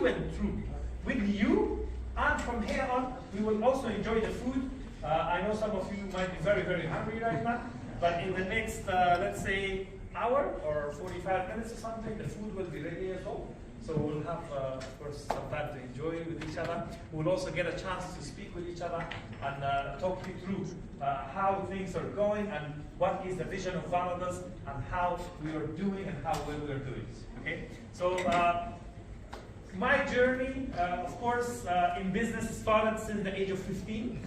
went through with you, and from here on, we will also enjoy the food. I know some of you might be very, very hungry right now, but in the next, let's say, hour or 45 minutes or something, the food will be ready as well. So we'll have, of course, some time to enjoy with each other. We'll also get a chance to speak with each other and talk you through how things are going and what is the vision of Validus and how we are doing and how well we are doing. Okay? So my journey, of course, in business started since the age of 15.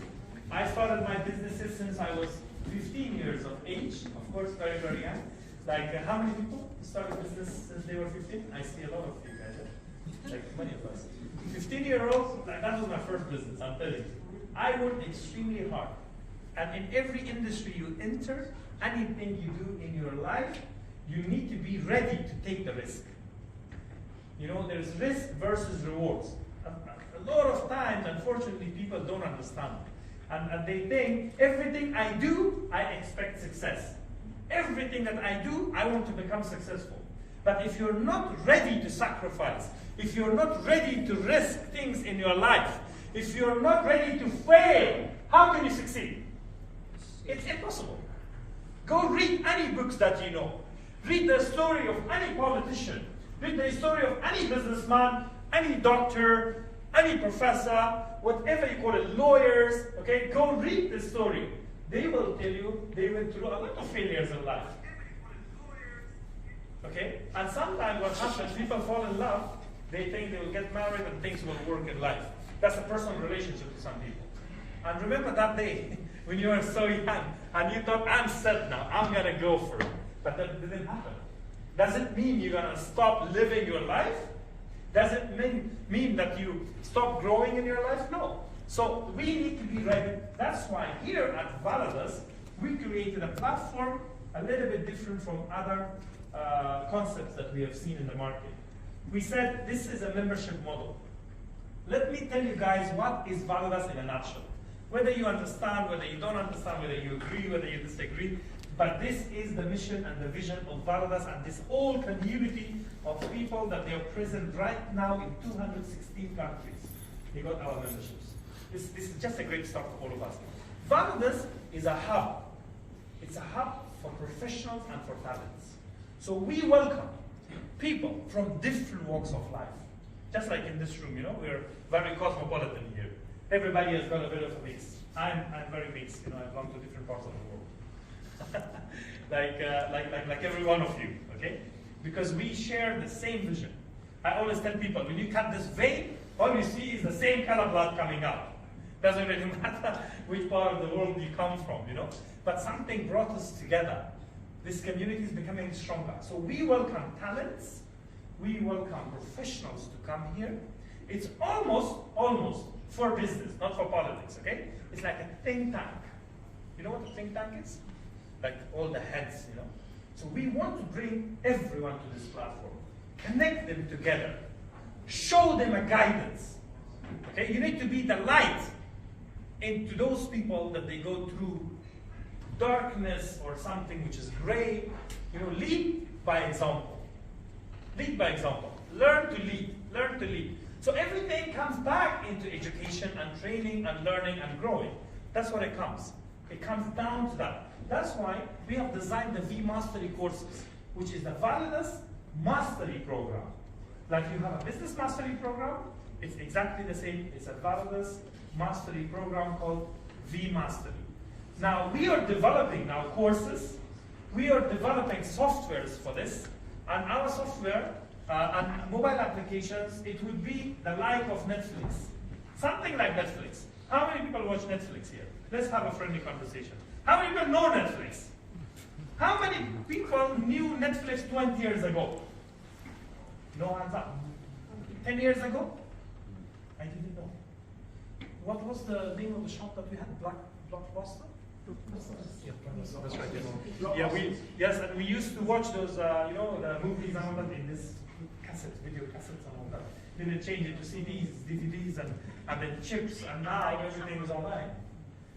I started my businesses since I was 15 years of age, of course, very, very young. Like, how many people started business since they were 15? I see a lot of you guys, like many of us. 15-year-olds, that was my first business, I'm telling you. I worked extremely hard. And in every industry you enter, anything you do in your life, you need to be ready to take the risk. You know, there's risk versus rewards. A lot of times, unfortunately, people don't understand. And they think, everything I do, I expect success. Everything that I do, I want to become successful. But if you're not ready to sacrifice, if you're not ready to risk things in your life, if you're not ready to fail, how can you succeed? It's impossible. Go read any books that you know. Read the story of any politician. Read the story of any businessman, any doctor, any professor, whatever you call it, lawyers, okay? Go read the story. They will tell you they went through a lot of failures in life. Okay? And sometimes what happens, people fall in love, they think they will get married and things will work in life. That's a personal relationship to some people. And remember that day when you were so young and you thought, I'm set now, I'm going to go for it. But that didn't happen. Does it mean you're going to stop living your life? Does it mean that you stop growing in your life? No. So we need to be ready. That's why here at Validus, we created a platform a little bit different from other concepts that we have seen in the market. We said this is a membership model. Let me tell you guys what is Validus in a nutshell. Whether you understand, whether you don't understand, whether you agree, whether you disagree, but this is the mission and the vision of Validus and this whole community of people that they are present right now in 216 countries. They got our memberships. This is just a great start for all of us. Validus is a hub. It's a hub for professionals and for talents. So we welcome people from different walks of life. Just like in this room, you know, we're very cosmopolitan here. Everybody has got a bit of a mix. I'm very mixed, you know, I belong to different parts of the world. like every one of you, okay? Because we share the same vision. I always tell people, when you cut this vein, all you see is the same color blood coming out. Doesn't really matter which part of the world you come from, you know? But something brought us together. This community is becoming stronger. So we welcome talents, we welcome professionals to come here. It's almost for business, not for politics, okay? It's like a think tank. You know what a think tank is? Like all the heads, you know? So we want to bring everyone to this platform, connect them together, show them a guidance. Okay, you need to be the light into those people that they go through darkness or something which is gray. You know, lead by example. Lead by example. Learn to lead. Learn to lead. So everything comes back into education and training and learning and growing. That's what it comes. It comes down to that. That's why we have designed the V-Mastery courses, which is the Validus Mastery Program. Like you have a Business Mastery Program, it's exactly the same. It's a Validus Mastery Program called V-Mastery. Now, we are developing now courses. We are developing softwares for this. And our software and mobile applications, it would be the like of Netflix. Something like Netflix. How many people watch Netflix here? Let's have a friendly conversation. How many people know Netflix? How many people knew Netflix 20 years ago? No hands up. 10 years ago? I didn't know. What was the name of the shop that we had? Blockbuster? That's right. Yes, and we used to watch those, you know, the movies and all that in this cassettes, video cassettes and all that. Then they changed it to CDs, DVDs, and then chips, and now everything is online.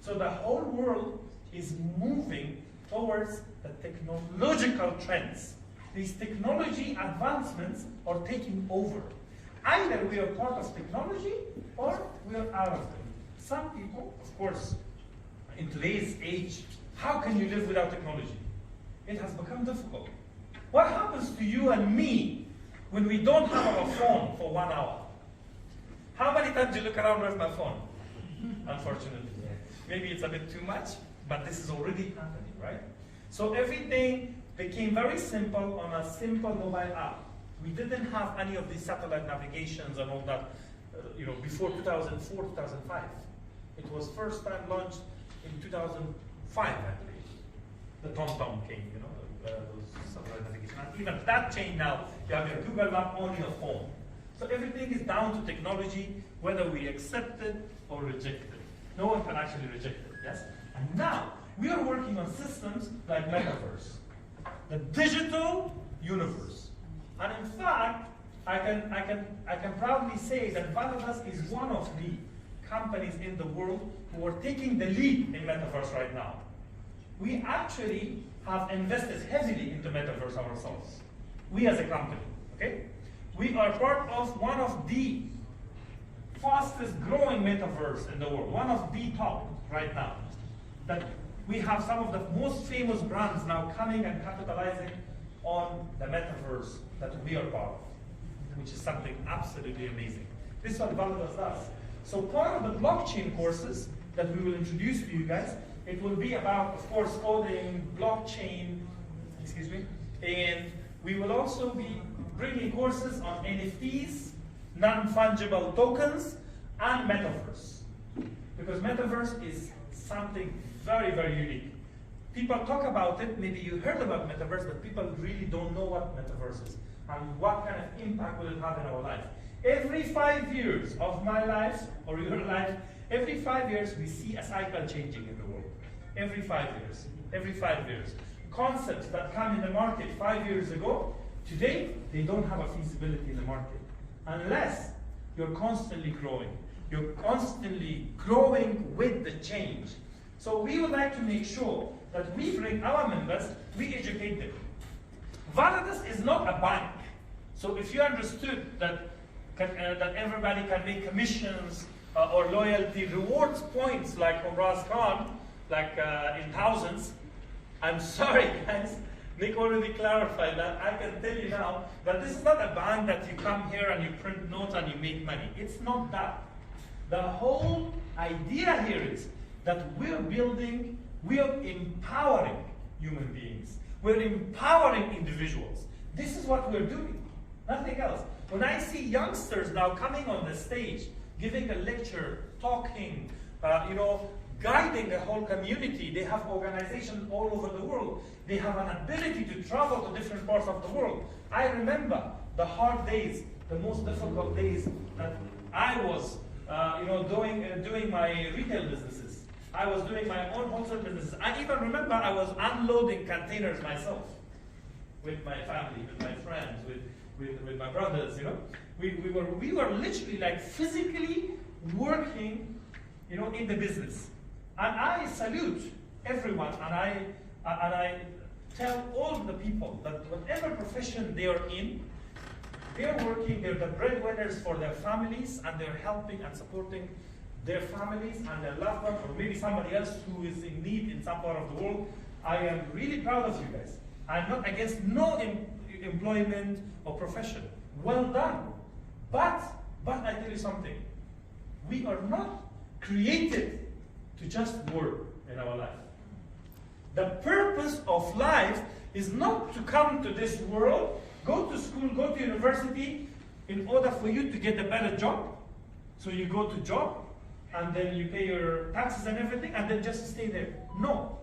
So the whole world is moving towards the technological trends. These technology advancements are taking over. Either we are part of technology or we are out of it. Some people, of course, in today's age, how can you live without technology? It has become difficult. What happens to you and me when we don't have our phone for 1 hour? How many times do you look around, where's my phone? Unfortunately. Maybe it's a bit too much, but this is already happening, right? So everything became very simple on a simple mobile app. We didn't have any of these satellite navigations and all that, before 2004, 2005. It was first time launched in 2005, I believe. The TomTom came, those satellite navigation. And even that changed now. You have your Google Map on your phone. So everything is down to technology, whether we accept it or reject it. No one can actually reject it, yes? And now, we are working on systems like Metaverse, the digital universe. And in fact, I can proudly say that Validus is one of the companies in the world who are taking the lead in Metaverse right now. We actually have invested heavily into Metaverse ourselves. We as a company, okay? We are part of one of the fastest growing metaverse in the world, one of the top right now. That we have some of the most famous brands now coming and capitalizing on the metaverse that we are part of, which is something absolutely amazing. This is what Validus does. So part of the blockchain courses that we will introduce to you guys, it will be about, of course, coding, blockchain, and we will also be bringing courses on NFTs, non-fungible tokens, and Metaverse. Because Metaverse is something very, very unique. People talk about it, maybe you heard about Metaverse, but people really don't know what Metaverse is and what kind of impact will it have in our life. Every 5 years of my life, or your life, every 5 years we see a cycle changing in the world. Every 5 years, every 5 years. Concepts that come in the market 5 years ago, today, they don't have a feasibility in the market unless you're constantly growing. You're constantly growing with the change. So we would like to make sure that we bring our members, we educate them. Validus is not a bank. So if you understood that, that everybody can make commissions or loyalty rewards points like Omraz Khan, like in thousands, I'm sorry guys, Nick already clarified that. I can tell you now that this is not a bank that you come here and you print notes and you make money. It's not that. The whole idea here is that we're building, we are empowering human beings. We're empowering individuals. This is what we're doing, nothing else. When I see youngsters now coming on the stage, giving a lecture, talking, guiding the whole community. They have organizations all over the world. They have an ability to travel to different parts of the world. I remember the hard days, the most difficult days that I was, doing my retail businesses. I was doing my own wholesale businesses. I even remember I was unloading containers myself with my family, with my friends, with my brothers. We were literally like physically working, in the business. And I salute everyone, and I tell all the people that whatever profession they are in, they're working, they're the breadwinners for their families, and they're helping and supporting their families and their loved ones, or maybe somebody else who is in need in some part of the world. I am really proud of you guys. I'm not against no employment or profession. Well done. But I tell you something. We are not created to just work in our life. The purpose of life is not to come to this world, go to school, go to university, in order for you to get a better job. So you go to job, and then you pay your taxes and everything, and then just stay there. No.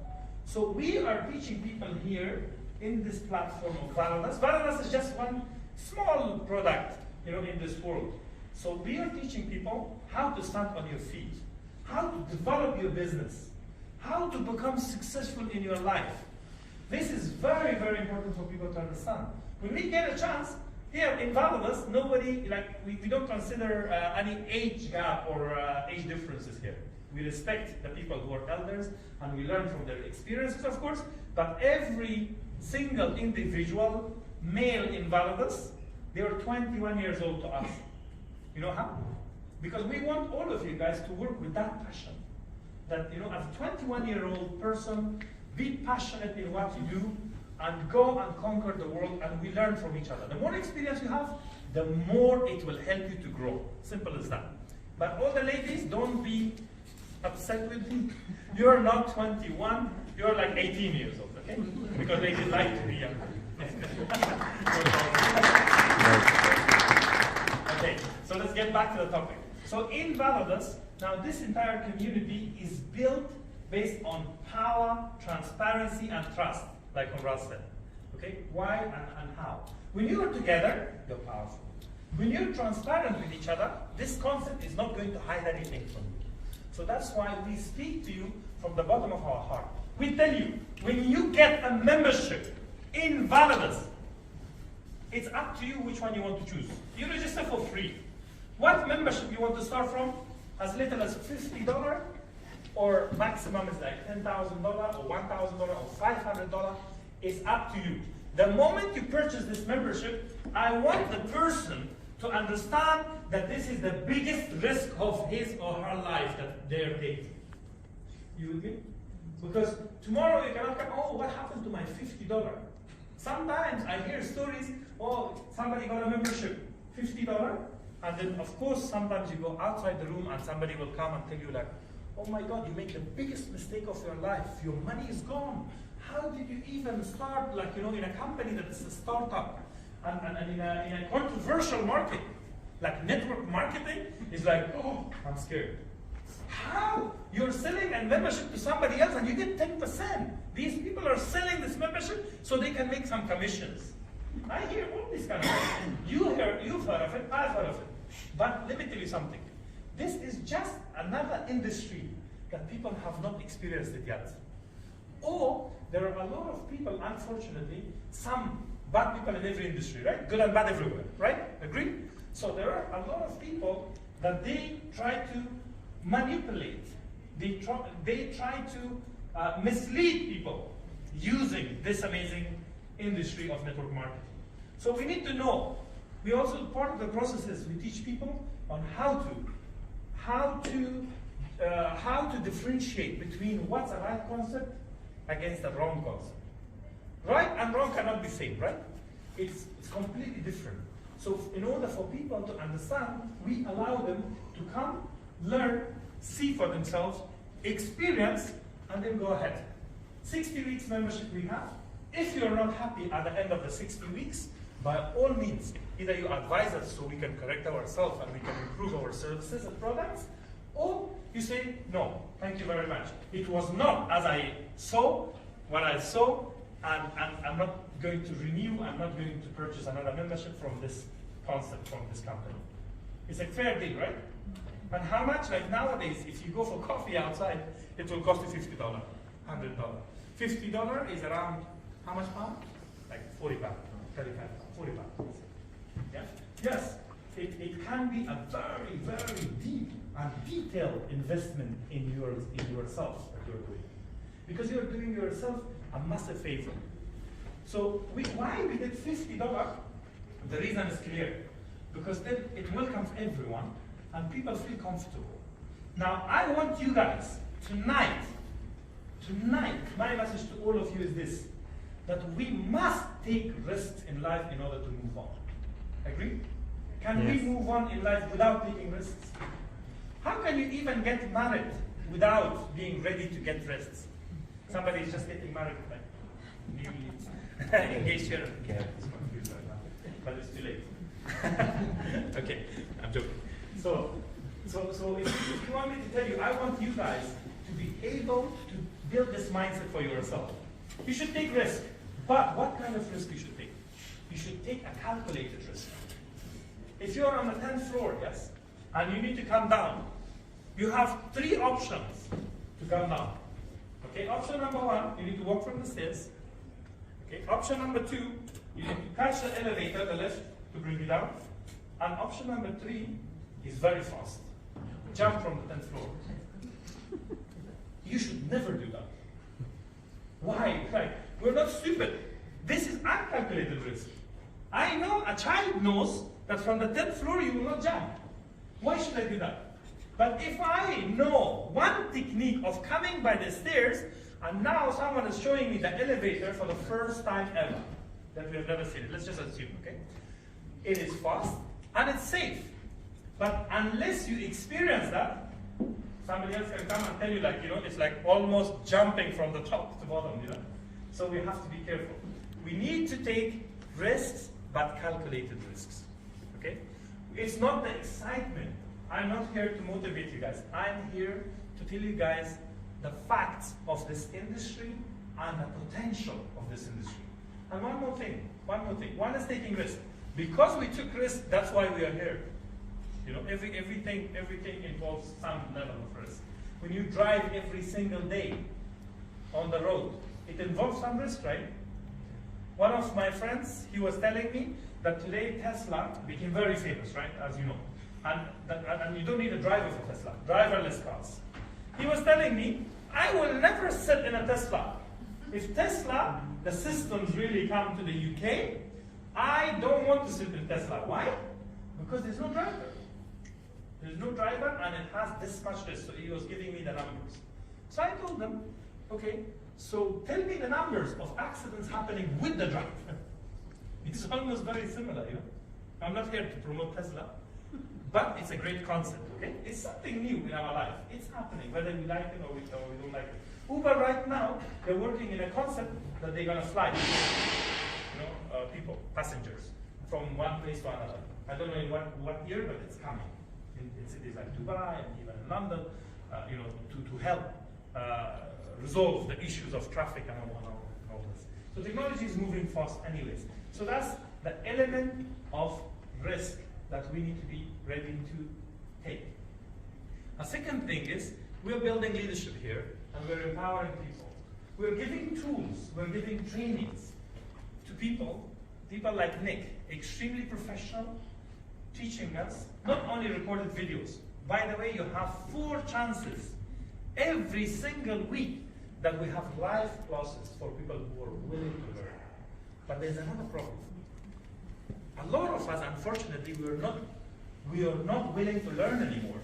So we are teaching people here in this platform of Validus. Validus is just one small product, in this world. So we are teaching people how to stand on your feet, how to develop your business, how to become successful in your life. This is very, very important for people to understand. When we get a chance, here in Validus, we don't consider any age gap or age differences here. We respect the people who are elders, and we learn from their experiences, of course, but every single individual male in Validus, they are 21 years old to us. You know how? Because we want all of you guys to work with that passion. That, as a 21-year-old person, be passionate in what you do and go and conquer the world, and we learn from each other. The more experience you have, the more it will help you to grow. Simple as that. But all the ladies, don't be upset with me. You're not 21, you're like 18 years old, okay? Because ladies like to be younger. Okay, so let's get back to the topic. So in Validus, now this entire community is built based on power, transparency, and trust, like Conrad said. Okay, why and how? When you are together, you're powerful. When you're transparent with each other, this concept is not going to hide anything from you. So that's why we speak to you from the bottom of our heart. We tell you, when you get a membership in Validus, it's up to you which one you want to choose. You register for free. What membership you want to start from? As little as $50, or maximum is like $10,000, or $1,000, or $500. It's up to you. The moment you purchase this membership, I want the person to understand that this is the biggest risk of his or her life that they're taking. You with me? Because tomorrow you cannot come, oh, what happened to my $50? Sometimes I hear stories, oh, somebody got a membership, $50, and then of course sometimes you go outside the room and somebody will come and tell you like, oh my God, you make the biggest mistake of your life, your money is gone. How did you even start, like, in a company that's a startup, and in a controversial market, like network marketing, is like, oh, I'm scared. How? You're selling a membership to somebody else and you get 10%. These people are selling this membership so they can make some commissions. I hear all this kind of stuff. You've heard of it, I've heard of it. But let me tell you something. This is just another industry that people have not experienced it yet. Or there are a lot of people, unfortunately, some bad people in every industry, right? Good and bad everywhere, right? Agree? So there are a lot of people that they try to manipulate. They try to mislead people using this amazing industry of network marketing. So we need to know. We also, part of the process is we teach people on how to differentiate between what's a right concept against a wrong concept. Right and wrong cannot be same, right? It's completely different. So in order for people to understand, we allow them to come, learn, see for themselves, experience, and then go ahead. 60 weeks membership we have. If you're not happy at the end of the 60 weeks, by all means, either you advise us so we can correct ourselves and we can improve our services and products, or you say, no, thank you very much. It was not as I saw, what I saw, and I'm not going to renew, I'm not going to purchase another membership from this concept, from this company. It's a fair deal, right? And how much? Like nowadays, if you go for coffee outside, it will cost you $50, $100. $50 is around, how much pounds? Like 40 pounds, 35 pounds, 40 pounds. Yeah? Yes, it can be a very, very deep and detailed investment in yourself that you're doing. Because you're doing yourself a massive favor. So why we did $50? The reason is clear. Because then it welcomes everyone and people feel comfortable. Now I want you guys, tonight, my message to all of you is this, that we must take risks in life in order to move on. Agree? Can we move on in life without taking risks? How can you even get married without being ready to get risks? Somebody is just getting married, like, newly engaged here. Okay, it's confused right now, but it's too late. Okay, I'm joking. So if you want me to tell you, I want you guys to be able to build this mindset for yourself. You should take risk, but what kind of risk you should take? You should take a calculated risk. If you're on the 10th floor, yes, and you need to come down, you have 3 options to come down. Okay, option number 1, you need to walk from the stairs. Okay, option number 2, you need to catch the elevator, the lift, to bring you down. And option number 3 is very fast. Jump from the 10th floor. You should never do that. Why? Like, we're not stupid. This is uncalculated risk. I know, a child knows that from the 10th floor you will not jump. Why should I do that? But if I know one technique of coming by the stairs, and now someone is showing me the elevator for the first time ever, that we have never seen it. Let's just assume, okay? It is fast and it's safe. But unless you experience that, somebody else can come and tell you, like, it's like almost jumping from the top to bottom, So we have to be careful. We need to take risks, but calculated risks, okay? It's not the excitement. I'm not here to motivate you guys. I'm here to tell you guys the facts of this industry and the potential of this industry. And one more thing. One is taking risk. Because we took risk, that's why we are here. Everything involves some level of risk. When you drive every single day on the road, it involves some risk, right? One of my friends, he was telling me that today Tesla became very famous, right? As you know. And you don't need a driver for Tesla, driverless cars. He was telling me, I will never sit in a Tesla. If Tesla, the systems really come to the UK, I don't want to sit in Tesla. Why? Because there's no driver. There's no driver and it has this much risk. So he was giving me the numbers. So I told him, okay, so tell me the numbers of accidents happening with the driver. It's almost very similar, I'm not here to promote Tesla, but it's a great concept, okay? It's something new in our life. It's happening, whether we like it or we don't like it. Uber right now, they're working in a concept that they're gonna fly, people, passengers, from one place to another. I don't know in what year, but it's coming. In cities like Dubai and even in London, to help resolve the issues of traffic and all this. So technology is moving fast anyways. So that's the element of risk that we need to be ready to take. A second thing is, we're building leadership here, and we're empowering people. We're giving tools, we're giving trainings to people like Nick, extremely professional, teaching us, not only recorded videos. By the way, you have 4 chances every single week that we have live classes for people who are willing to learn. But there's another problem. A lot of us, unfortunately, we are not willing to learn anymore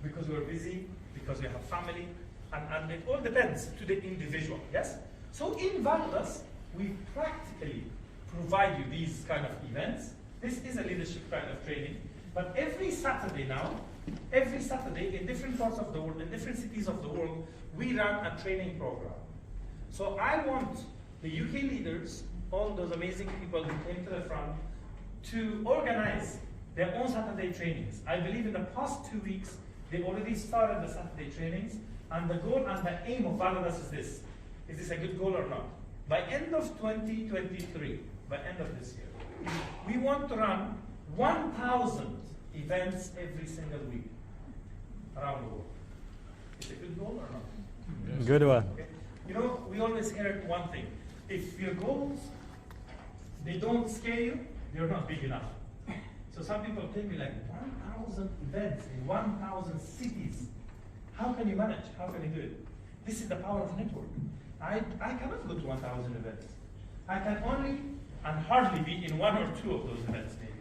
because we're busy, because we have family, and it all depends to the individual, yes? So in Validus, we practically provide you these kind of events. This is a leadership kind of training, but every Saturday now, in different parts of the world, in different cities of the world, we run a training program. So I want the UK leaders, all those amazing people who came to the front, to organize their own Saturday trainings. I believe in the past 2 weeks, they already started the Saturday trainings, and the goal and the aim of Validus is this. Is this a good goal or not? By end of 2023, by end of this year, we want to run 1,000 events every single week around the world. Is it a good goal or not? Yes. Good one. Okay. We always hear one thing. If your goals, they don't scale you, they're not big enough. So some people tell me, like, 1,000 events in 1,000 cities. How can you manage? How can you do it? This is the power of network. I cannot go to 1,000 events. I can only and hardly be in 1 or 2 of those events, maybe.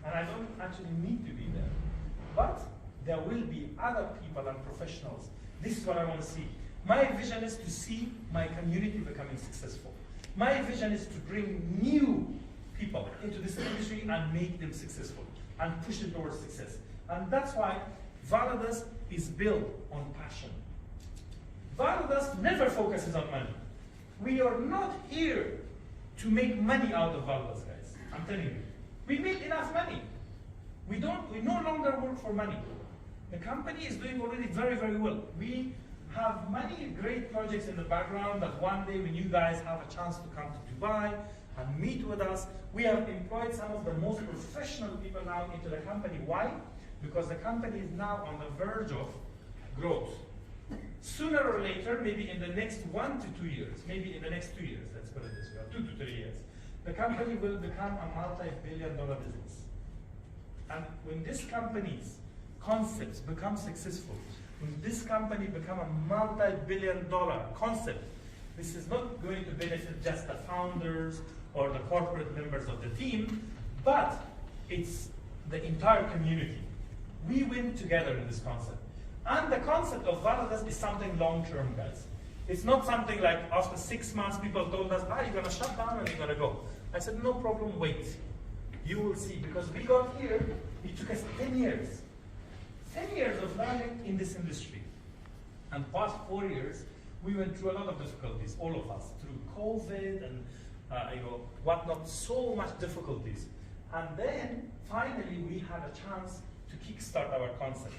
And I don't actually need to be there. But there will be other people and professionals. This is what I want to see. My vision is to see my community becoming successful. My vision is to bring new people into this industry and make them successful and push it towards success. And that's why Validus is built on passion. Validus never focuses on money. We are not here to make money out of Validus, guys. I'm telling you. We make enough money. We no longer work for money. The company is doing already very, very well. We have many great projects in the background that one day when you guys have a chance to come to Dubai and meet with us, we have employed some of the most professional people now into the company. Why? Because the company is now on the verge of growth. Sooner or later, maybe in the next 1 to 2 years, maybe in the next 2 years, let's put it this way, 2 to 3 years, the company will become a multi-billion-dollar business. And when this company's concepts become successful, when this company become a multi-billion-dollar concept, this is not going to benefit just the founders or the corporate members of the team, but it's the entire community. We win together in this concept. And the concept of Validus is something long-term, guys. It's not something like after 6 months people told us, you're going to shut down and you're going to go. I said, no problem, wait. You will see. Because we got here, it took us 10 years. 10 years of learning in this industry. And past 4 years, we went through a lot of difficulties, all of us, through COVID and whatnot, so much difficulties. And then, finally, we had a chance to kickstart our concept.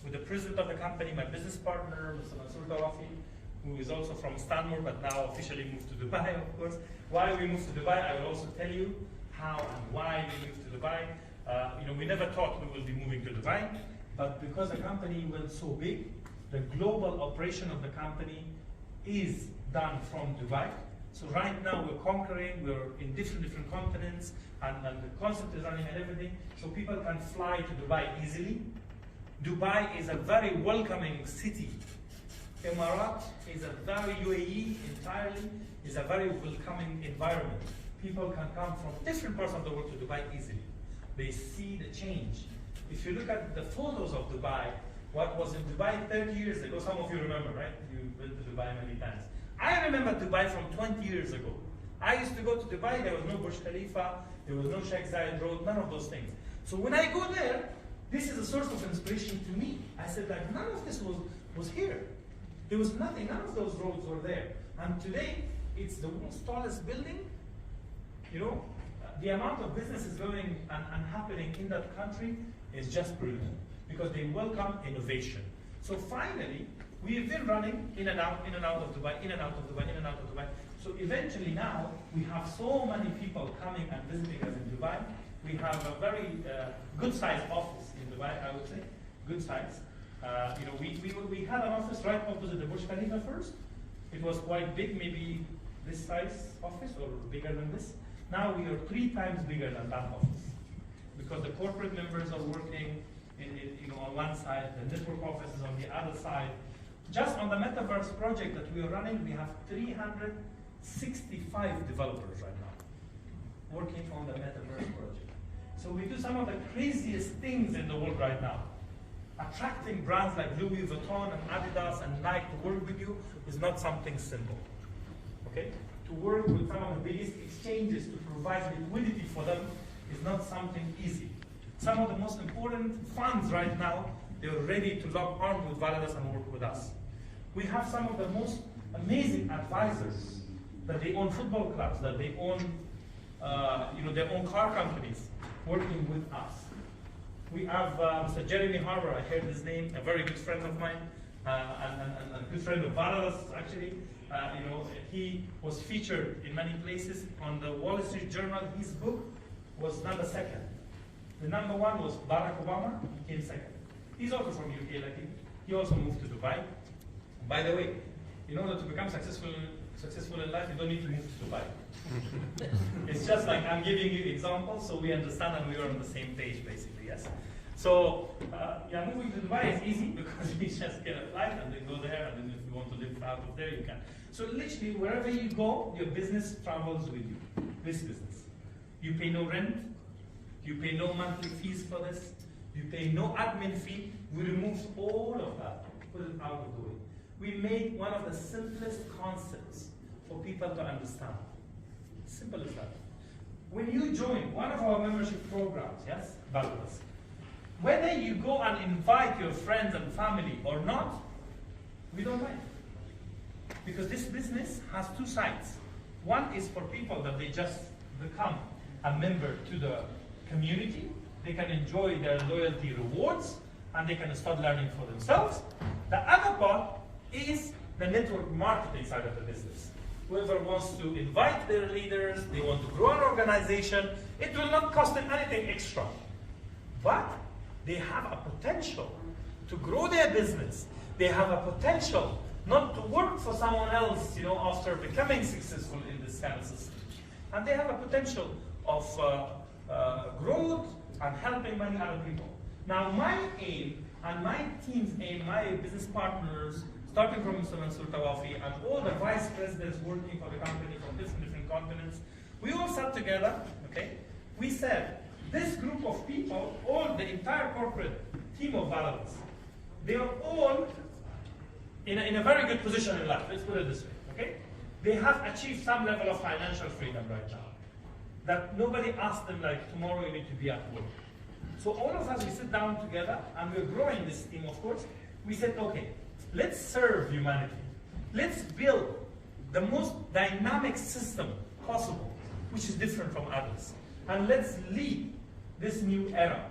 With the president of the company, my business partner, Mr. Mansour Tawafi, who is also from Stanmore, but now officially moved to Dubai, of course. Why we moved to Dubai, I will also tell you how and why we moved to Dubai. We never thought we will be moving to Dubai, but because the company went so big, the global operation of the company is done from Dubai. So right now we're conquering, we're in different continents, and the concept is running and everything, so people can fly to Dubai easily. Dubai is a very welcoming city. Emirat is a very, UAE entirely, is a very welcoming environment. People can come from different parts of the world to Dubai easily. They see the change. If you look at the photos of Dubai, what was in Dubai 30 years ago, some of you remember, right? You've been to Dubai many times. I remember Dubai from 20 years ago. I used to go to Dubai, there was no Burj Khalifa, there was no Sheikh Zayed Road, none of those things. So when I go there, this is a source of inspiration to me. I said, like, none of this was here. There was nothing, none of those roads were there. And today, it's the world's tallest building. The amount of businesses going and happening in that country is just brilliant because they welcome innovation. So finally, we've been running in and out of Dubai, in and out of Dubai, in and out of Dubai. So eventually now, we have so many people coming and visiting us in Dubai. We have a very good-sized office in Dubai, I would say, good size. We had an office right opposite the Burj Khalifa first. It was quite big, maybe this size office or bigger than this. Now we are 3 times bigger than that office because the corporate members are working on one side, the network office is on the other side. Just on the Metaverse project that we are running, we have 365 developers right now working on the Metaverse project. So we do some of the craziest things in the world right now. Attracting brands like Louis Vuitton and Adidas and Nike to work with you is not something simple. Okay? To work with some of the biggest exchanges to provide liquidity for them is not something easy. Some of the most important funds right now, they're ready to lock arms with Validus and work with us. We have some of the most amazing advisors that they own football clubs, that they own their own car companies working with us. We have Mr. Jeremy Harbour, I heard his name, a very good friend of mine, and a good friend of Validus, actually. He was featured in many places on the Wall Street Journal. His book was number 2nd. The number 1 was Barack Obama, he came 2nd. He's also from UK, like he also moved to Dubai. By the way, in order to become successful in life, you don't need to move to Dubai. It's just like I'm giving you examples so we understand and we are on the same page, basically, yes? So, moving to Dubai is easy because you just get a flight and then go there, and then if you want to live out of there, you can. So literally, wherever you go, your business travels with you, this business. You pay no rent, you pay no monthly fees for this, you pay no admin fee. We removed all of that, put it out of the way. We made one of the simplest concepts for people to understand. Simple as that. When you join one of our membership programs, yes, Validus, whether you go and invite your friends and family or not, we don't mind. Because this business has 2 sides. One is for people that they just become a member to the community. They can enjoy their loyalty rewards and they can start learning for themselves. The other part is the network marketing side of the business. Whoever wants to invite their leaders, they want to grow an organization, it will not cost them anything extra. But they have a potential to grow their business. They have a potential not to work for someone else, after becoming successful in this kind of system. And they have a potential of growth and helping many other people. Now, my aim and my team's aim, my business partners, starting from Mr. Mansour Tawafi and all the vice presidents working for the company from different continents, we all sat together, okay? We said, this group of people, all the entire corporate team of Validus, they are all in a very good position in life. Let's put it this way, okay? They have achieved some level of financial freedom right now. That nobody asked them, like, tomorrow you need to be at work. So all of us, we sit down together, and we're growing this team, of course. We said, okay, let's serve humanity. Let's build the most dynamic system possible, which is different from others. And let's lead this new era.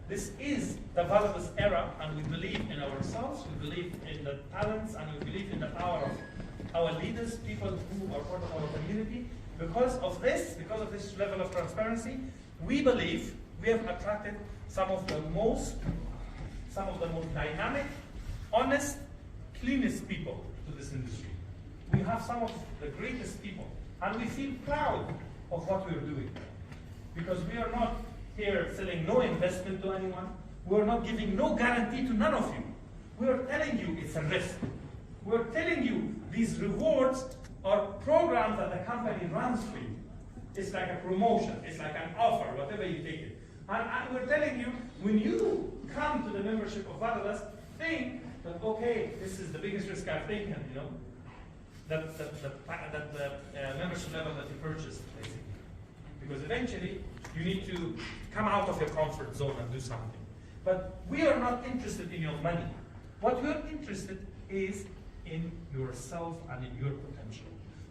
This is the Validus era, and we believe in ourselves, we believe in the talents, and we believe in the power of our leaders, people who are part of our community. Because of this level of transparency, we believe we have attracted some of the most dynamic, honest, cleanest people to this industry. We have some of the greatest people, and we feel proud of what we're doing. Because we are not here selling no investment to anyone. We are not giving no guarantee to none of you. We are telling you it's a risk. We are telling you these rewards are programs that the company runs for you. It's like a promotion, it's like an offer, whatever you take it. And we're telling you, when you come to the membership of Validus, think that, okay, this is the biggest risk I've taken, you know, that the membership level that you purchased, basically. Because eventually, you need to come out of your comfort zone and do something. But we are not interested in your money. What we're interested is in yourself and in your potential.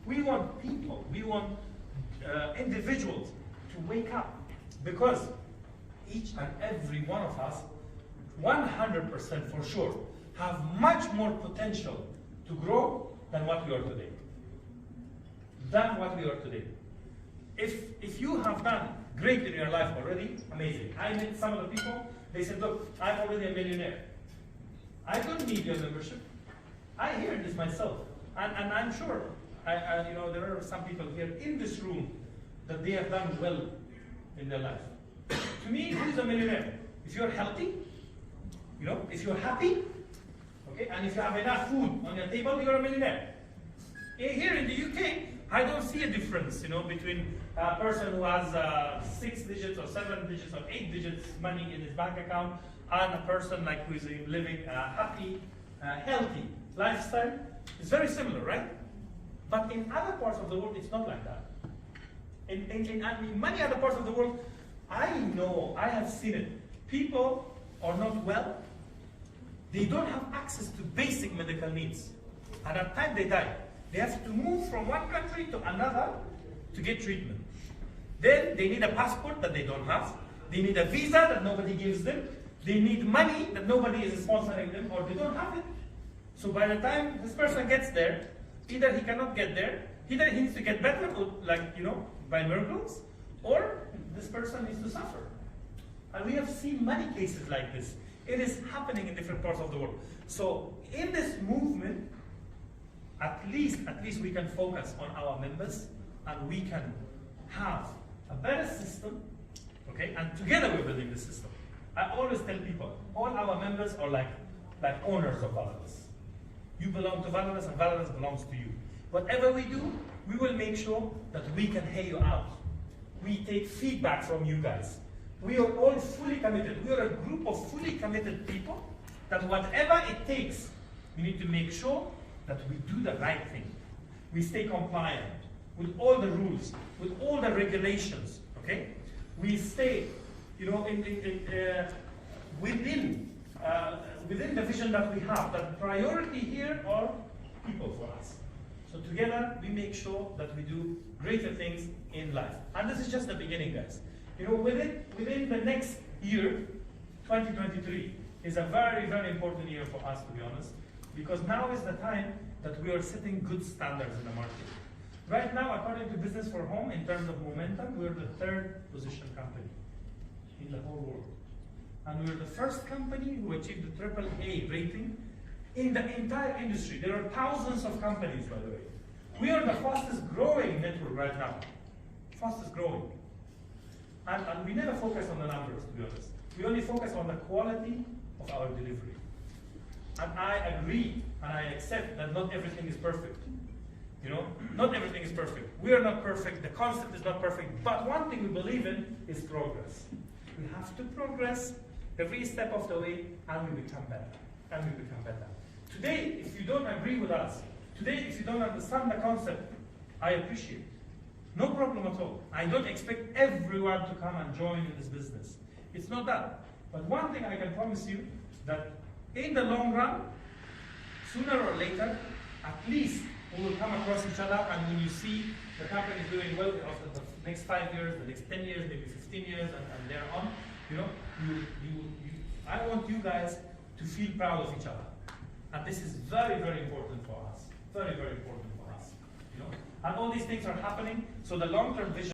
We want people, we want individuals to wake up, because each and every one of us, 100% for sure, have much more potential to grow than what we are today. If you have done great in your life already, amazing. I met some of the people, they said, look, I'm already a millionaire. I don't need your membership. I hear this myself. And I'm sure, you know, there are some people here in this room that they have done well in their life. To me, who's a millionaire? If you're healthy, you know, if you're happy, okay, and if you have enough food on your table, you're a millionaire. Here in the UK, I don't see a difference, you know, between a person who has 6 digits or 7 digits or 8 digits money in his bank account and a person like who is living a happy, healthy lifestyle. It's very similar, right? But in other parts of the world, it's not like that. In many other parts of the world, I know, I have seen it. People are not well. They don't have access to basic medical needs. And at the time they die, they have to move from one country to another to get treatment. Then they need a passport that they don't have. They need a visa that nobody gives them. They need money that nobody is sponsoring them, or they don't have it. So by the time this person gets there, either he cannot get there, either he needs to get better, or like, you know, by miracles, or this person needs to suffer. And we have seen many cases like this. It is happening in different parts of the world. So in this movement, at least we can focus on our members, and we can have a better system, okay? And together we're building the system. I always tell people, all our members are like owners of Validus. You belong to Validus, and Validus belongs to you. Whatever we do, we will make sure that we can hear you out. We take feedback from you guys. We are all fully committed. We are a group of fully committed people that whatever it takes, we need to make sure that we do the right thing. We stay compliant with all the rules, with all the regulations, okay? We stay, you know, within the vision that we have, that priority here are people for us. So together, we make sure that we do greater things in life. And this is just the beginning, guys. You know, within the next year, 2023, is a very, very important year for us, to be honest, because now is the time that we are setting good standards in the market. Right now, according to Business for Home, in terms of momentum, we're the 3rd position company in the whole world. And we're the first company who achieved the AAA rating in the entire industry. There are thousands of companies, by the way. We are the fastest growing network right now. Fastest growing. And we never focus on the numbers, to be honest. We only focus on the quality of our delivery. And I agree and I accept that not everything is perfect. You know, not everything is perfect. We are not perfect, the concept is not perfect, but one thing we believe in is progress. We have to progress every step of the way, and we become better. And we become better. Today, if you don't agree with us, today, if you don't understand the concept, I appreciate it. No problem at all. I don't expect everyone to come and join in this business. It's not that. But one thing I can promise you, that in the long run, sooner or later, at least we will come across each other, and when you see the company is doing well after the next 5 years, the next 10 years, maybe 15 years, and thereon, you know, I want you guys to feel proud of each other. And this is very, very important for us. Very, very important for us. You know? And all these things are happening, so the long-term vision